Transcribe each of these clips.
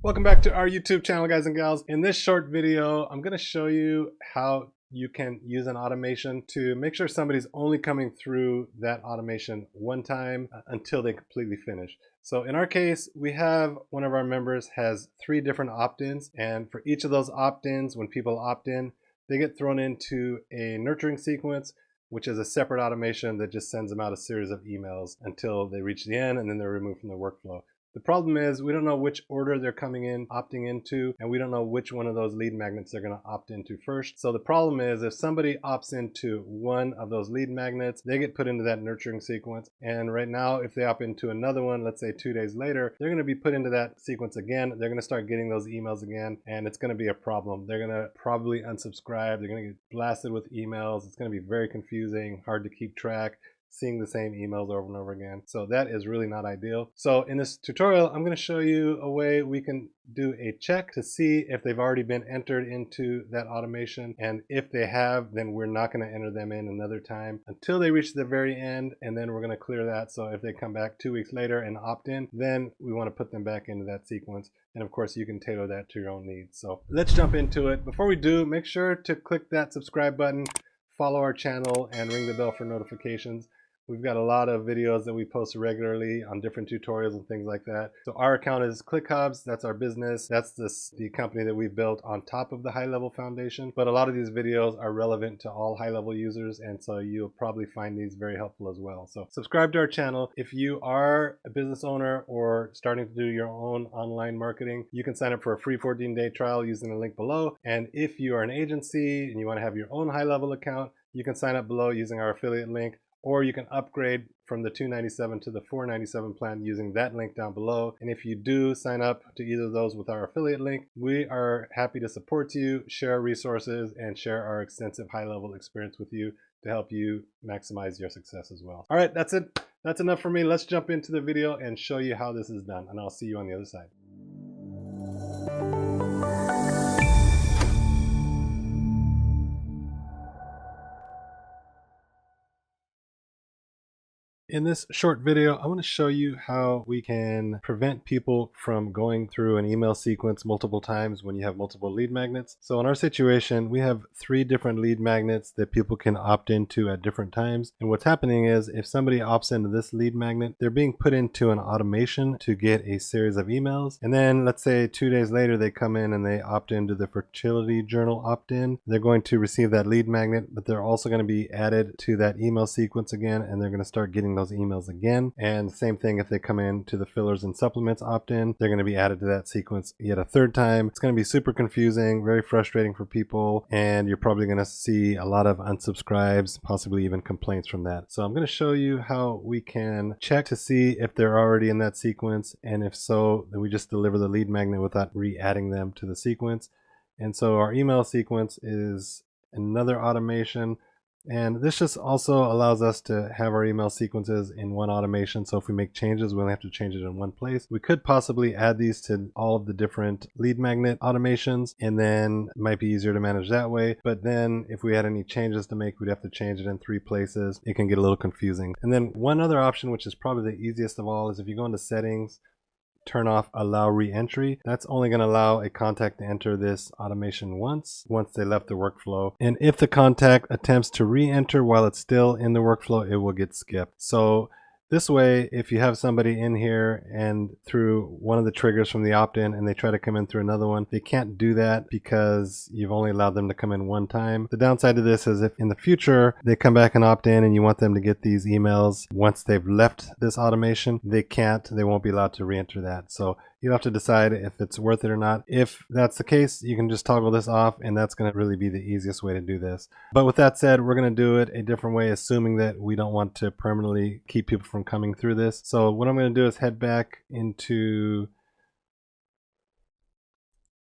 Welcome back to our YouTube channel, guys and gals. In this short video, I'm going to show you how you can use an automation to make sure somebody's only coming through that automation one time until they completely finish. So in our case, we have one of our members has 3 different opt-ins, and for each of those opt-ins, when people opt in, they get thrown into a nurturing sequence, which is a separate automation that just sends them out a series of emails until they reach the end, and then they're removed from the workflow. The problem is we don't know which order they're coming in, opting into, and we don't know which one of those lead magnets they're going to opt into first. So the problem is if somebody opts into one of those lead magnets, they get put into that nurturing sequence. And right now, if they opt into another one, let's say 2 days later, they're going to be put into that sequence again. They're going to start getting those emails again, and it's going to be a problem. They're going to probably unsubscribe. They're going to get blasted with emails. It's going to be very confusing, hard to keep track, seeing the same emails over and over again. So that is really not ideal. So in this tutorial, I'm going to show you a way we can do a check to see if they've already been entered into that automation. And if they have, then we're not going to enter them in another time until they reach the very end. And then we're going to clear that. So if they come back 2 weeks later and opt in, then we want to put them back into that sequence. And of course, you can tailor that to your own needs. So let's jump into it. Before we do, make sure to click that subscribe button, follow our channel, and ring the bell for notifications. We've got a lot of videos that we post regularly on different tutorials and things like that. So our account is ClickHubs. That's our business. That's the company that we've built on top of the HighLevel Foundation. But a lot of these videos are relevant to all HighLevel users, and so you'll probably find these very helpful as well. So subscribe to our channel. If you are a business owner or starting to do your own online marketing, you can sign up for a free 14-day trial using the link below. And if you are an agency and you want to have your own HighLevel account, you can sign up below using our affiliate link. Or you can upgrade from the $297 to the $497 plan using that link down below. And if you do sign up to either of those with our affiliate link, we are happy to support you, share resources, and share our extensive HighLevel experience with you to help you maximize your success as well. All right, that's it. That's enough for me. Let's jump into the video and show you how this is done. And I'll see you on the other side. In this short video, I want to show you how we can prevent people from going through an email sequence multiple times when you have multiple lead magnets. So in our situation, we have 3 different lead magnets that people can opt into at different times. And what's happening is if somebody opts into this lead magnet, they're being put into an automation to get a series of emails. And then let's say 2 days later, they come in and they opt into the Fertility Journal opt-in. They're going to receive that lead magnet, but they're also going to be added to that email sequence again, and they're going to start getting those emails again. And same thing if they come in to the fillers and supplements opt-in, they're going to be added to that sequence yet a 3rd time. It's going to be super confusing, very frustrating for people, and you're probably going to see a lot of unsubscribes, possibly even complaints from that. So I'm going to show you how we can check to see if they're already in that sequence, and if so, then we just deliver the lead magnet without re-adding them to the sequence. And so our email sequence is another automation. And this just also allows us to have our email sequences in one automation. So if we make changes, we only have to change it in one place. We could possibly add these to all of the different lead magnet automations, and then it might be easier to manage that way. But then if we had any changes to make, we'd have to change it in 3 places. It can get a little confusing. And then one other option, which is probably the easiest of all, is if you go into settings, turn off allow re-entry. That's only going to allow a contact to enter this automation once they left the workflow. And if the contact attempts to re-enter while it's still in the workflow, it will get skipped. So this way, if you have somebody in here and through one of the triggers from the opt-in and they try to come in through another one, they can't do that because you've only allowed them to come in one time. The downside of this is if in the future they come back and opt in and you want them to get these emails once they've left this automation, they won't be allowed to re-enter that. So you have to decide if it's worth it or not. If that's the case, you can just toggle this off, and that's going to really be the easiest way to do this. But with that said, we're going to do it a different way, assuming that we don't want to permanently keep people from coming through this. So what I'm going to do is head back into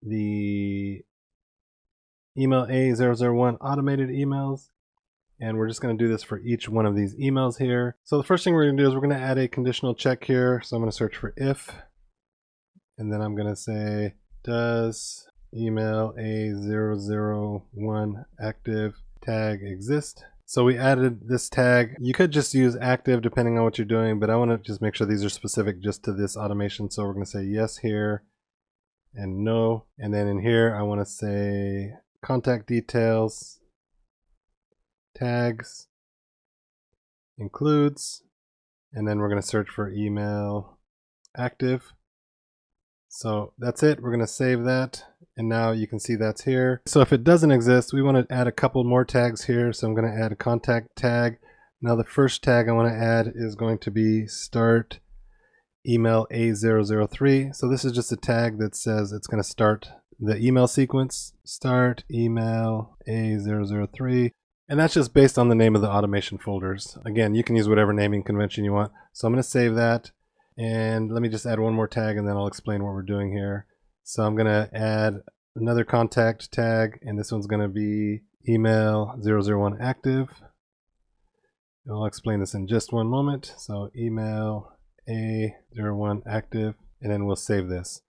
the email A001 automated emails. And we're just going to do this for each one of these emails here. So the first thing we're going to do is we're going to add a conditional check here. So I'm going to search for if. And then I'm going to say, does email A001 active tag exist? So we added this tag. You could just use active depending on what you're doing, but I want to just make sure these are specific just to this automation. So we're going to say yes here. and no. And then in here, I want to say contact details, tags, includes, and then we're going to search for email active. So that's it. We're going to save that. And now you can see that's here. So if it doesn't exist, we want to add a couple more tags here. So I'm going to add a contact tag. Now the first tag I want to add is going to be start email A003. So this is just a tag that says it's going to start the email sequence, start email A003. And that's just based on the name of the automation folders. Again, you can use whatever naming convention you want. So I'm going to save that. And let me just add one more tag and then I'll explain what we're doing here. So I'm going to add another contact tag, and this one's going to be email 001 active. I'll explain this in just one moment. So email A01 active, and then we'll save this.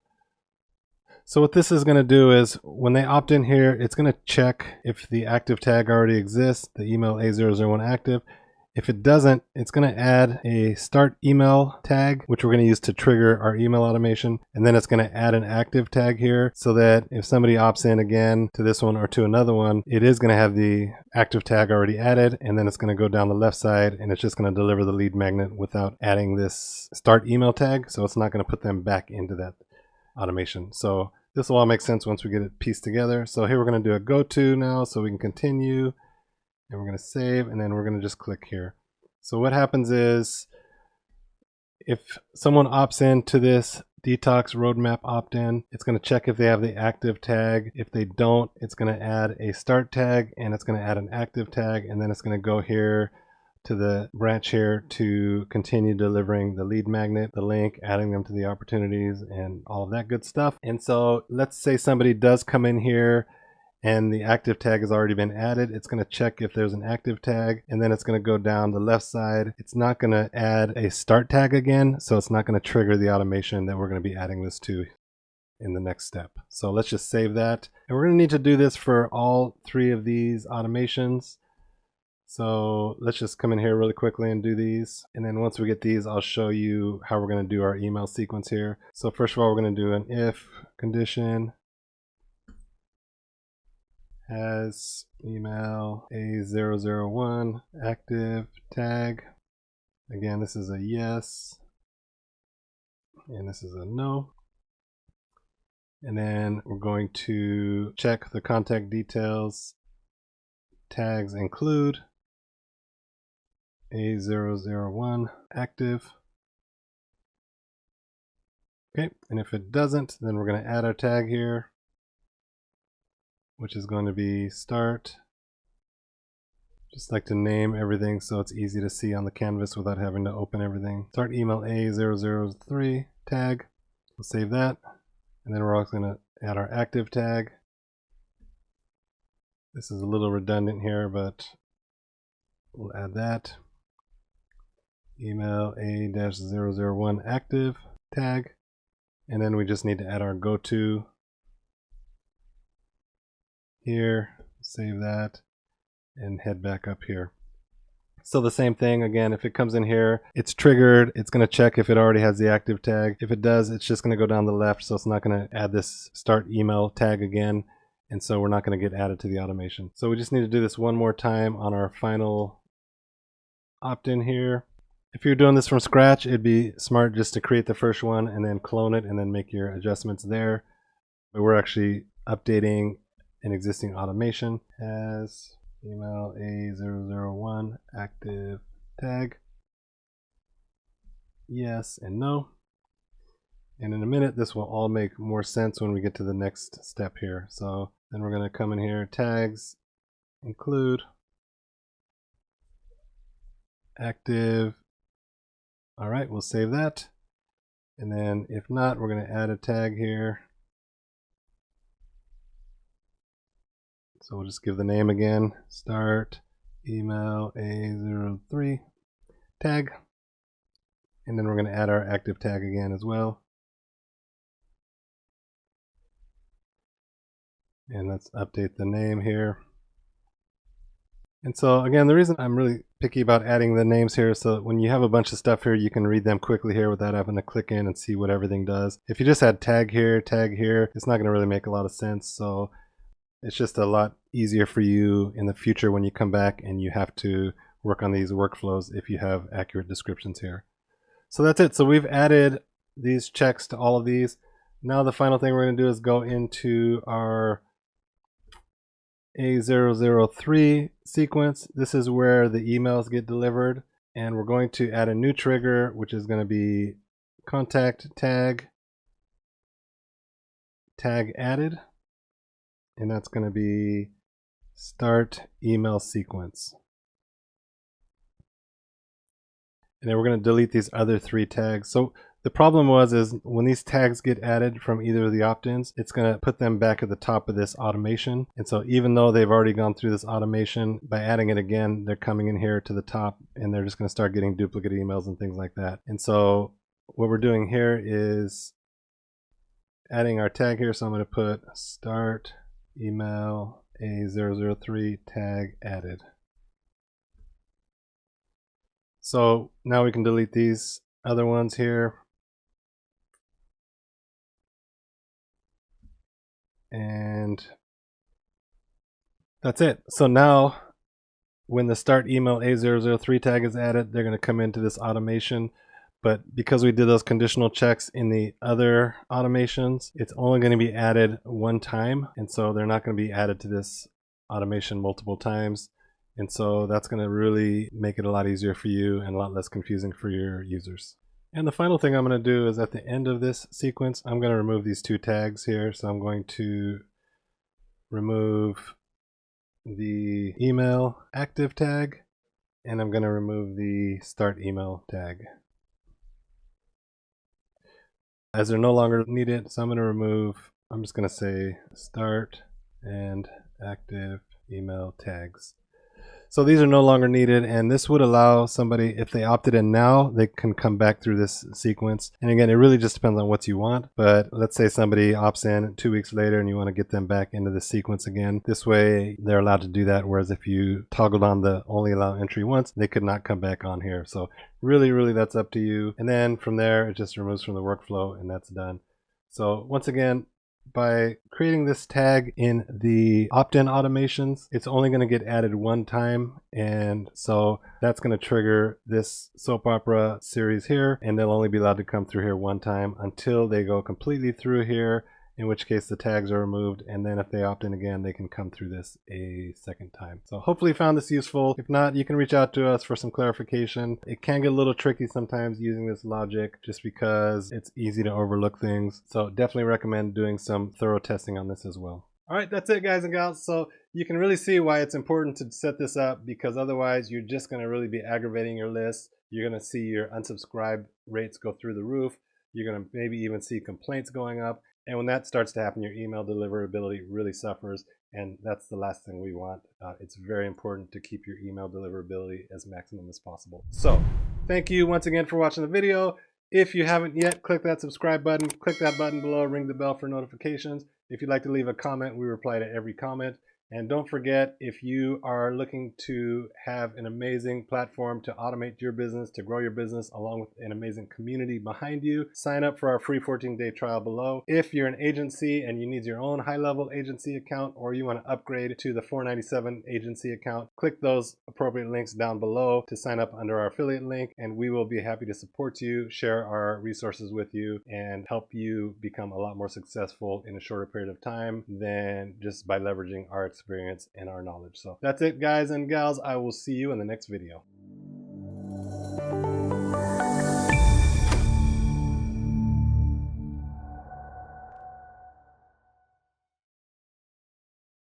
So what this is going to do is when they opt in here, it's going to check if the active tag already exists, the email A001 active. If it doesn't, it's going to add a start email tag, which we're going to use to trigger our email automation. And then it's going to add an active tag here so that if somebody opts in again to this one or to another one, it is going to have the active tag already added. And then it's going to go down the left side and it's just going to deliver the lead magnet without adding this start email tag. So it's not going to put them back into that automation. So this will all make sense once we get it pieced together. So here we're going to do a go to now so we can continue. And we're going to save, and then we're going to just click here. So what happens is if someone opts into this Detox roadmap opt-in, it's going to check if they have the active tag. If they don't, it's going to add a start tag, and it's going to add an active tag, and then it's going to go here to the branch here to continue delivering the lead magnet, the link, adding them to the opportunities, and all of that good stuff. And so let's say somebody does come in here and the active tag has already been added. It's going to check if there's an active tag, and then it's going to go down the left side. It's not going to add a start tag again, so it's not going to trigger the automation that we're going to be adding this to in the next step. So let's just save that. And we're going to need to do this for all three of these automations. So let's just come in here really quickly and do these. And then once we get these, I'll show you how we're going to do our email sequence here. So first of all, we're going to do an if condition has email A001 active tag. Again, this is a yes, and this is a no. And then we're going to check the contact details. Tags include A001 active. Okay, and if it doesn't, then we're going to add our tag here, which is going to be start. Just like to name everything so it's easy to see on the canvas without having to open everything. Start email A003 tag. We'll save that. And then we're also going to add our active tag. This is a little redundant here, but we'll add that. Email A-001 active tag. And then we just need to add our go to here, save that, and head back up here. So the same thing again, if it comes in here, it's triggered, it's going to check if it already has the active tag. If it does, it's just going to go down the left, so it's not going to add this start email tag again, and so we're not going to get added to the automation. So we just need to do this one more time on our final opt-in here. If you're doing this from scratch, it'd be smart just to create the first one and then clone it and then make your adjustments there. But we're actually updating an existing automation. Has email A001 active tag. Yes and no. And in a minute, this will all make more sense when we get to the next step here. So then we're going to come in here, tags, include, active. All right, we'll save that. And then if not, we're going to add a tag here. So we'll just give the name again, start email A03 tag. And then we're going to add our active tag again as well. And let's update the name here. And so again, the reason I'm really picky about adding the names here is so that when you have a bunch of stuff here, you can read them quickly here without having to click in and see what everything does. If you just had tag here, it's not going to really make a lot of sense. So it's just a lot easier for you in the future when you come back and you have to work on these workflows if you have accurate descriptions here. So that's it. So we've added these checks to all of these. Now the final thing we're going to do is go into our A003 sequence. This is where the emails get delivered, and we're going to add a new trigger, which is going to be contact tag added, and that's going to be start email sequence. And then we're going to delete these other 3 tags. So the problem is when these tags get added from either of the opt-ins, it's going to put them back at the top of this automation. And so even though they've already gone through this automation, by adding it again, they're coming in here to the top and they're just going to start getting duplicate emails and things like that. And so what we're doing here is adding our tag here. So I'm going to put start email A003 tag added. So now we can delete these other ones here. And that's it. So now when the start email A003 tag is added, they're going to come into this automation. But because we did those conditional checks in the other automations, it's only going to be added one time. And so they're not going to be added to this automation multiple times. And so that's going to really make it a lot easier for you and a lot less confusing for your users. And the final thing I'm going to do is at the end of this sequence, I'm going to remove these 2 tags here. So I'm going to remove the email active tag, and I'm going to remove the start email tag, as they're no longer needed. So I'm going to remove, I'm just going to say start and active email tags. So these are no longer needed, and this would allow somebody, if they opted in now, they can come back through this sequence. And again, it really just depends on what you want. But let's say somebody opts in 2 weeks later and you want to get them back into the sequence again. This way they're allowed to do that, whereas if you toggled on the only allow entry once, they could not come back on here. So really that's up to you. And then from there, it just removes from the workflow and that's done. So once again, by creating this tag in the opt-in automations, it's only going to get added one time, and so that's going to trigger this soap opera series here, and they'll only be allowed to come through here one time until they go completely through here, in which case the tags are removed, and then if they opt in again, they can come through this a second time. So hopefully you found this useful. If not, you can reach out to us for some clarification. It can get a little tricky sometimes using this logic just because it's easy to overlook things. So definitely recommend doing some thorough testing on this as well. All right, that's it, guys and gals. So you can really see why it's important to set this up, because otherwise you're just going to really be aggravating your list. You're going to see your unsubscribe rates go through the roof. You're going to maybe even see complaints going up. And when that starts to happen, your email deliverability really suffers, and that's the last thing we want. It's very important to keep your email deliverability as maximum as possible. So thank you once again for watching the video. If you haven't yet, click that subscribe button, click that button below, ring the bell for notifications. If you'd like to leave a comment, we reply to every comment. And don't forget, if you are looking to have an amazing platform to automate your business, to grow your business, along with an amazing community behind you, sign up for our free 14-day trial below. If you're an agency and you need your own HighLevel agency account, or you want to upgrade to the $497 agency account, click those appropriate links down below to sign up under our affiliate link, and we will be happy to support you, share our resources with you, and help you become a lot more successful in a shorter period of time than just by leveraging our experience and our knowledge. So that's it, guys and gals. I will see you in the next video.